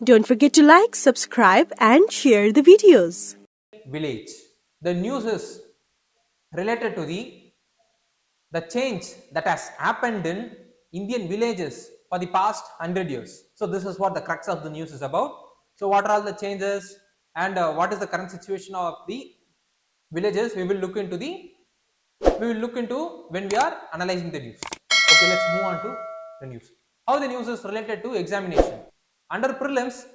Don't forget to like, subscribe and share the videos. Village. The news is related to the change that has happened in Indian villages for the past 100 years. So this is what the crux of the news is about. So what are all the changes and what is the current situation of the villages? We will look into when we are analyzing the news. Okay, let's move on to the news. How the news is related to examination. Under prelims,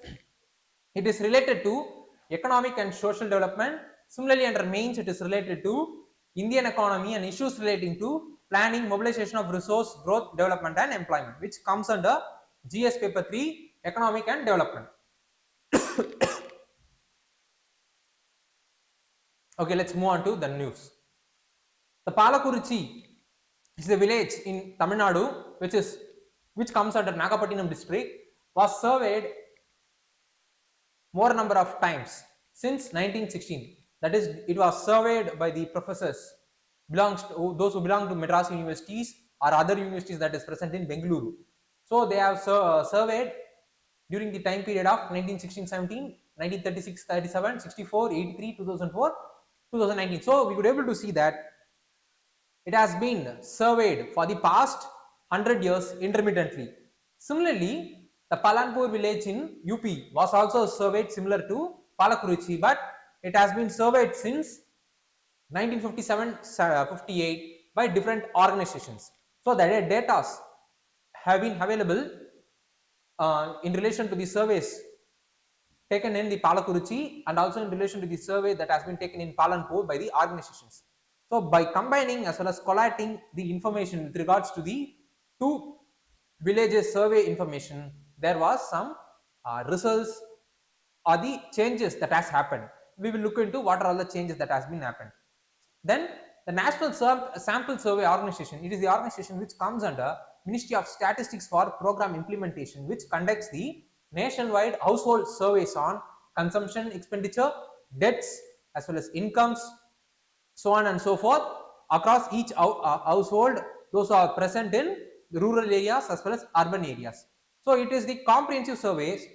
it is related to economic and social development. Similarly, under mains, it is related to Indian economy and issues relating to planning, mobilization of resource, growth, development, and employment, which comes under GS paper 3, economic and development. Okay, let's move on to the news. The Palakurichi is a village in Tamil Nadu, which comes under Nagapattinam district, was surveyed more number of times since 1916. That is, it was surveyed by the professors those who belong to Madras universities or other universities that is present in Bengaluru. So they have surveyed during the time period of 1916-17, 1936-37, 64, 83, 2004, 2019. So we could able to see that it has been surveyed for the past 100 years intermittently. Similarly, the Palanpur village in UP was also surveyed similar to Palakurichi, but it has been surveyed since 1957-58 by different organizations. So the data have been available in relation to the surveys taken in the Palakurichi and also in relation to the survey that has been taken in Palanpur by the organizations. So by combining as well as collating the information with regards to the two villages survey information, there was some results or the changes that has happened. We will look into what are all the changes that has been happened. Then the National Sample Survey Organization, it is the organization which comes under Ministry of Statistics for Program Implementation, which conducts the nationwide household surveys on consumption, expenditure, debts, as well as incomes, so on and so forth, across each household, those are present in rural areas as well as urban areas. So it is the comprehensive surveys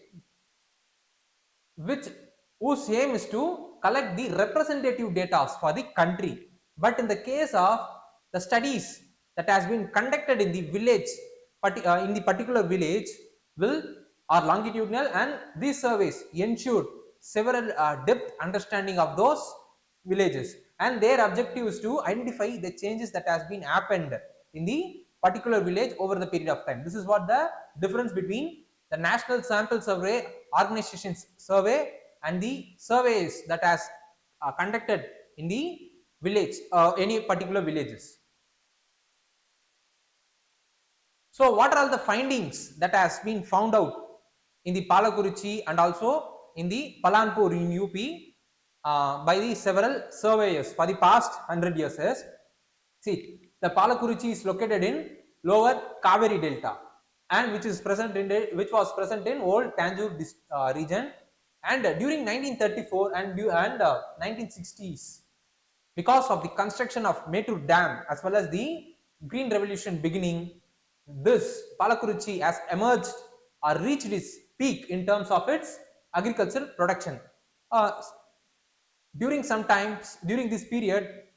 whose aim is to collect the representative data for the country. But in the case of the studies that has been conducted in the village, in the particular village, are longitudinal, and these surveys ensured several depth understanding of those villages, and their objective is to identify the changes that has been happened in the particular village over the period of time. This is what the difference between the National Sample Survey Organization's survey and the surveys that has conducted in the village, any particular villages. So what are all the findings that has been found out in the Palakurichi and also in the Palanpur in UP by the several surveyors for the past 100 years? Is, see, the Palakurichi is located in lower Kaveri Delta, and which was present in old Tanjore region, and during 1934 and 1960s, because of the construction of Mettur Dam as well as the Green Revolution beginning, this Palakurichi has emerged or reached its peak in terms of its agricultural production. During this period,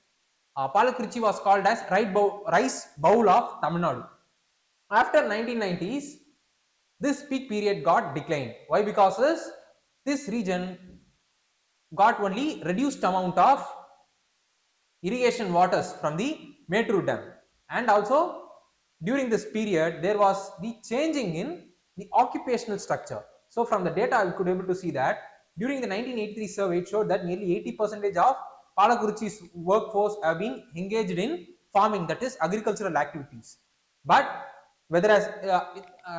Palakurichi was called as rice bowl of Tamil Nadu. After 1990s, this peak period got declined. Why? Because this region got only reduced amount of irrigation waters from the Mettur Dam, and also during this period there was the changing in the occupational structure. So from the data we could able to see that during the 1983 survey it showed that nearly 80% of Palakurichi's workforce have been engaged in farming, that is agricultural activities. But whether as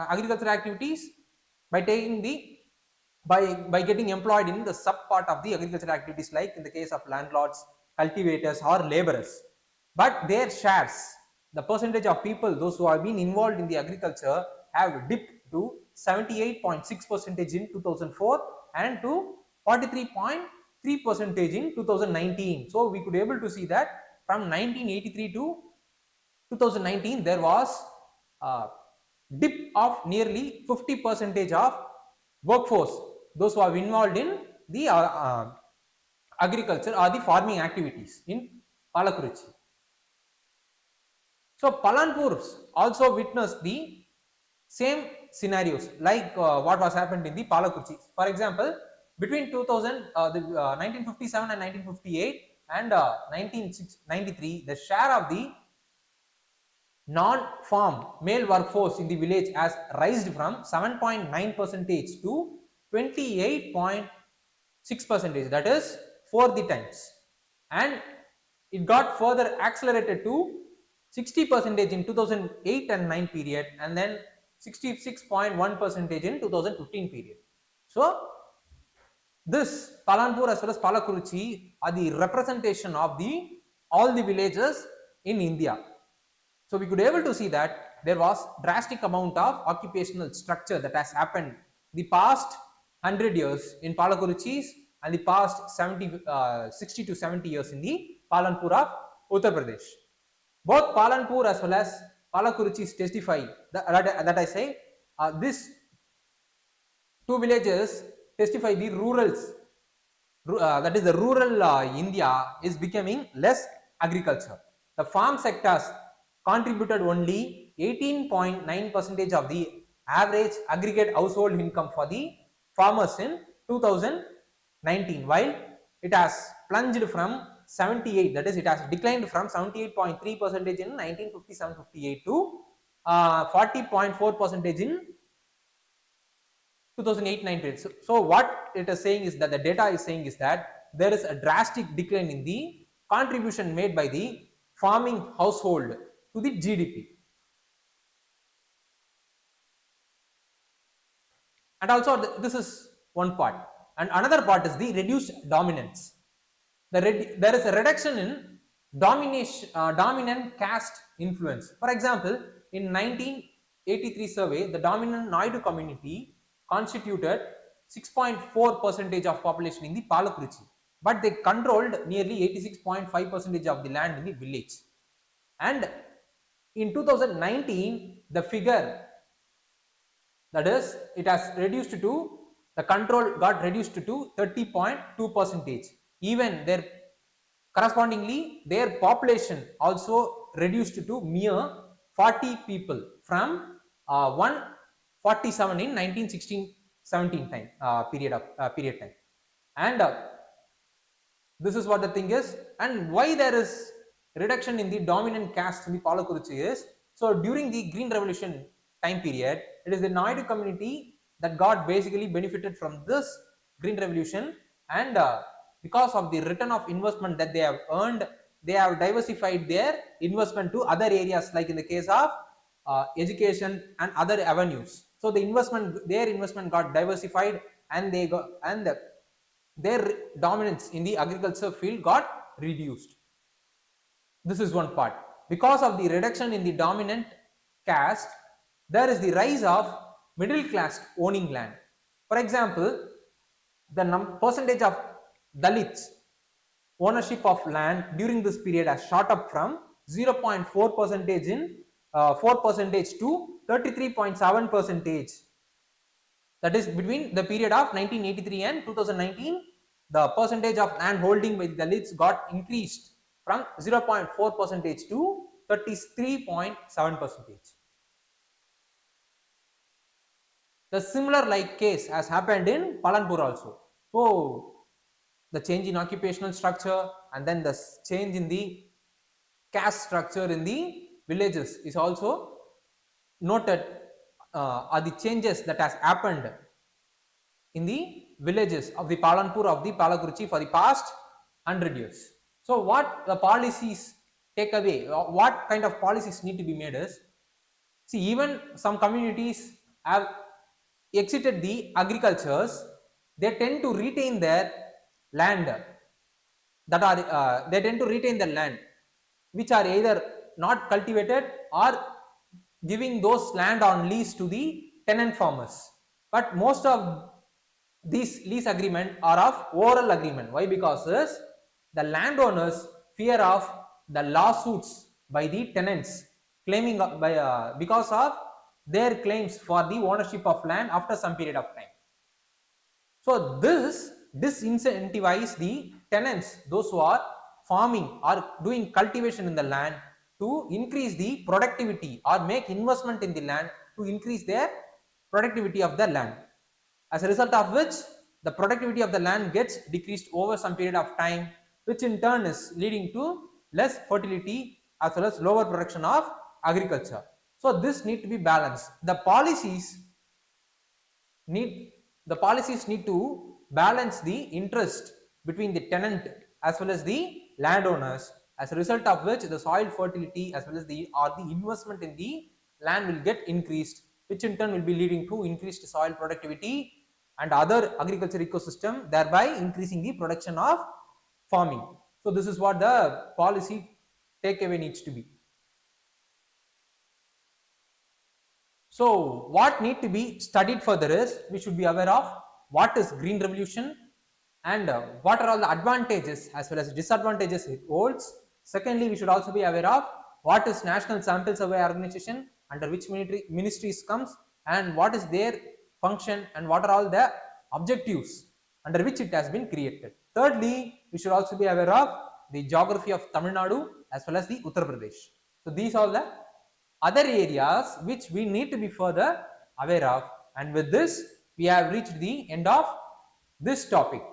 agricultural activities by taking the by getting employed in the sub part of the agricultural activities, like in the case of landlords, cultivators or laborers, but their shares, the percentage of people those who have been involved in the agriculture have dipped to 78.6% in 2004 and to 43.3% in 2019. So we could able to see that from 1983 to 2019 there was a dip of nearly 50% of workforce, those who are involved in the agriculture or the farming activities in Palakurichi. So Palanpur also witnessed the same scenarios like what was happened in the Palakurichi. For example, between 1957 and 1958 and 1993, the share of the non-farm male workforce in the village has risen from 7.9 percentage to 28.6 percentage, that is 4 the times, and it got further accelerated to 60 percentage in 2008 and 9 period, and then 66.1 percentage in 2015 period. So this Palanpur as well as Palakurichi are the representation of the all the villages in India. So we could able to see that there was drastic amount of occupational structure that has happened the past 100 years in Palakurichis and the past 60 to 70 years in the Palanpur of Uttar Pradesh. Both Palanpur as well as Palakurichis testify that I say these two villages testify the rurals, that is the rural India is becoming less agriculture. The farm sectors contributed only 18.9 percentage of the average aggregate household income for the farmers in 2019, while it has plunged from 78, that is it has declined from 78.3 percentage in 1957-58 to 40.4 percentage in 2008-9 period. So what it is saying is that the data is saying is that there is a drastic decline in the contribution made by the farming household to the GDP. And also this is one part, and another part is the reduced dominance. There is a reduction in dominant caste influence. For example, in 1983 survey, the dominant Naidu community constituted 6.4 percentage of population in the Palakurichi, but they controlled nearly 86.5 percentage of the land in the village. And in 2019, the figure, that is it has reduced to, the control got reduced to 30.2 percentage. Even their correspondingly their population also reduced to mere 40 people from 147 in 1916-17 time period time. And this is what the thing is, and why there is reduction in the dominant caste in the Palakurichi is, so during the Green Revolution time period, it is the Naidu community that got basically benefited from this Green Revolution, and because of the return of investment that they have earned, they have diversified their investment to other areas, like in the case of education and other avenues. So the their investment got diversified, and they got, and their dominance in the agriculture field got reduced. This is one part. Because of the reduction in the dominant caste, there is the rise of middle class owning land. For example, the percentage of Dalits ownership of land during this period has shot up from 0.4 percentage in 4 percentage to 33.7 percentage. That is between the period of 1983 and 2019, the percentage of land holding by the Dalits got increased from 0.4 percentage to 33.7 percentage. The similar like case has happened in Palanpur also. So the change in occupational structure and then the change in the caste structure in the villages is also noted, are the changes that has happened in the villages of the Palanpur of the Palakurichi for the past 100 years. So what the policies take away, what kind of policies need to be made is, see, even some communities have exited the agricultures, they tend to retain their land, that are they tend to retain the land which are either not cultivated or giving those land on lease to the tenant farmers. But most of these lease agreement are of oral agreement. Why? Because the landowners fear of the lawsuits by the tenants claiming by because of their claims for the ownership of land after some period of time. So this disincentivize the tenants, those who are farming or doing cultivation in the land, to increase the productivity or make investment in the land to increase their productivity of the land. As a result of which, the productivity of the land gets decreased over some period of time, which in turn is leading to less fertility as well as lower production of agriculture. So this need to be balanced. Need the policies need to balance the interest between the tenant as well as the landowners, as a result of which the soil fertility as well as the investment in the land will get increased, which in turn will be leading to increased soil productivity and other agriculture ecosystem, thereby increasing the production of farming. So this is what the policy takeaway needs to be. So what need to be studied further is, we should be aware of what is green revolution and what are all the advantages as well as disadvantages it holds. Secondly, we should also be aware of what is National Sample Survey Organization, under which ministries comes, and what is their function, and what are all the objectives under which it has been created. Thirdly, we should also be aware of the geography of Tamil Nadu as well as the Uttar Pradesh. So these are the other areas which we need to be further aware of. And with this, we have reached the end of this topic.